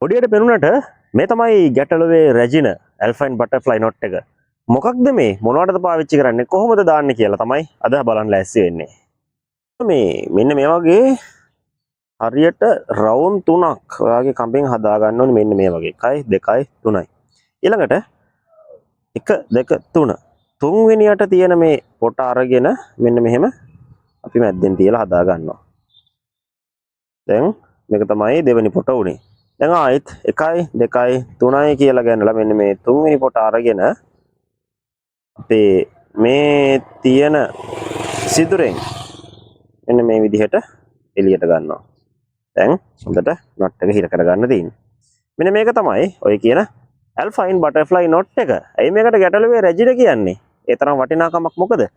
පොඩියට පෙනුනට මේ තමයි ගැටලුවේ රෙජින ඇල්ෆයින් butterfly note එක. මොකක්ද මේ මොනවටද පාවිච්චි කරන්නේ කොහොමද දාන්නේ කියලා තමයි අද බලන්න ලෑස්ති වෙන්නේ. මේ මෙන්න මේ වගේ හරියට රවුම් 3ක් ඔයාගේ කම්බෙන් හදා ගන්න ඕනේ මෙන්න මේ වගේ 1 2 3යි. ඊළඟට 1 2 3 තුන්වෙනියට තියෙන මේ පොට අරගෙන මෙන්න මෙහෙම අපි මැද්දෙන් තියලා හදා ගන්නවා. දැන් මේක තමයි දෙවෙනි පොට උනේ. දැන් ආයෙත් 1 2 3යි කියලා ගන්නලා මෙන්න මේ තුන්වෙනි පොට අරගෙන අපේ මේ තියෙන සිදුරෙන් මෙන්න මේ විදිහට එළියට ගන්නවා. දැන් හොඳට නට් එක හිර කරගන්න තියෙන්නේ. මෙන්න මේක තමයි ඔය කියන ඇල්ෆයින් බටර්ෆ්ලයි නොට් එක. ඇයි මේකට ගැටලුවේ රෙජින කියන්නේ? ඒ තරම් වටිනාකමක් මොකද?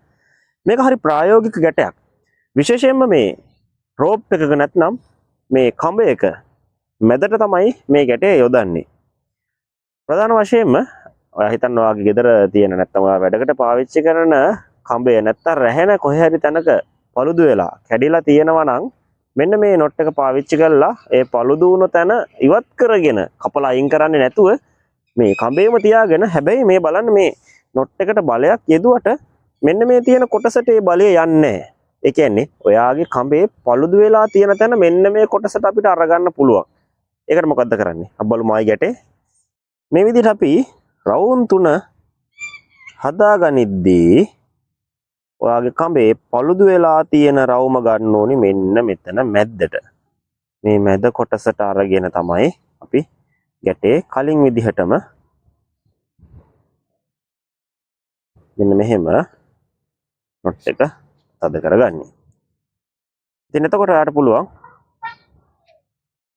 මේක හරි ප්‍රායෝගික ගැටයක්. විශේෂයෙන්ම මේ රෝප් එකක නැත්නම් මේ කඹයක මැදට තමයි මේ ගැටය යොදන්නේ. ප්‍රධාන වශයෙන්ම ඔයා හිතන්න ඔයාගේ ගෙදර තියෙන නැත්නම් ඔයා වැඩකට පාවිච්චි කරන කඹය නැත්නම් රැහෙන කොහේ හරි තැනක paludu වෙලා කැඩිලා තියෙනවා නම් මෙන්න මේ නොට් එක පාවිච්චි කරලා ඒ paludu වුණ තැන ඉවත් කරගෙන කපලා අයින් කරන්නේ නැතුව මේ කඹේම තියාගෙන හැබැයි මේ බලන්න මේ නොට් එකට බලයක් යෙදුවට මෙන්න මේ තියෙන කොටසට ඒ බලය යන්නේ නැහැ. ඒ කියන්නේ ඔයාගේ කඹේ paludu වෙලා තියෙන තැන මෙන්න මේ කොටසට අපිට අරගන්න පුළුවන්. ඒකට මොකද්ද කරන්නේ? අබ්බලු මායි ගැටේ මේ විදිහට අපි රවුම් 3 හදාගනිද්දී ඔයාගේ කඹේ paludu වෙලා තියෙන රවුම ගන්න ඕනි මෙන්න මෙතන මැද්දට. මේ මැද කොටසට අරගෙන තමයි අපි ගැටේ කලින් විදිහටම මෙන්න මෙහෙම නොට් එක තද කරගන්නේ. ඉතින් එතකොට ඔයාලට පුළුවන්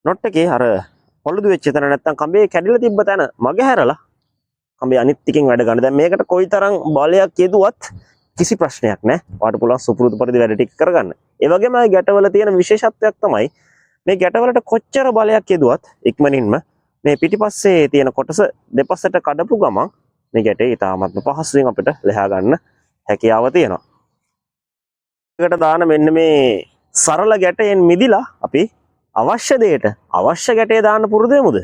නොට් එකේ අර paludu වෙච්ච තැන නැත්තම් කඹේ කැඩිලා තිබ්බ තැන මගේ හැරලා කඹේ අනිත් ටිකෙන් වැඩ ගන්න. දැන් මේකට කොයිතරම් බලයක් යෙදුවත් කිසි ප්‍රශ්නයක් නැහැ. ඔයාලට පුළුවන් සුපුරුදු පරිදි වැඩ ටික කරගන්න. ඒ වගේම ගැටවල තියෙන විශේෂත්වයක් තමයි මේ ගැටවලට කොච්චර බලයක් යෙදුවත් ඉක්මනින්ම මේ පිටිපස්සේ තියෙන කොටස දෙපසට කඩපු ගමන් මේ ගැටේ ඉතාමත්ම පහසුවෙන් අපිට ලෙහා ගන්න හැකියාව තියෙනවා. ඒකට දාන මෙන්න මේ සරල ගැටයෙන් මිදිලා අපි අවශ්‍ය දෙයට අවශ්‍ය ගැටේ දාන්න පුරුදු වෙමුද?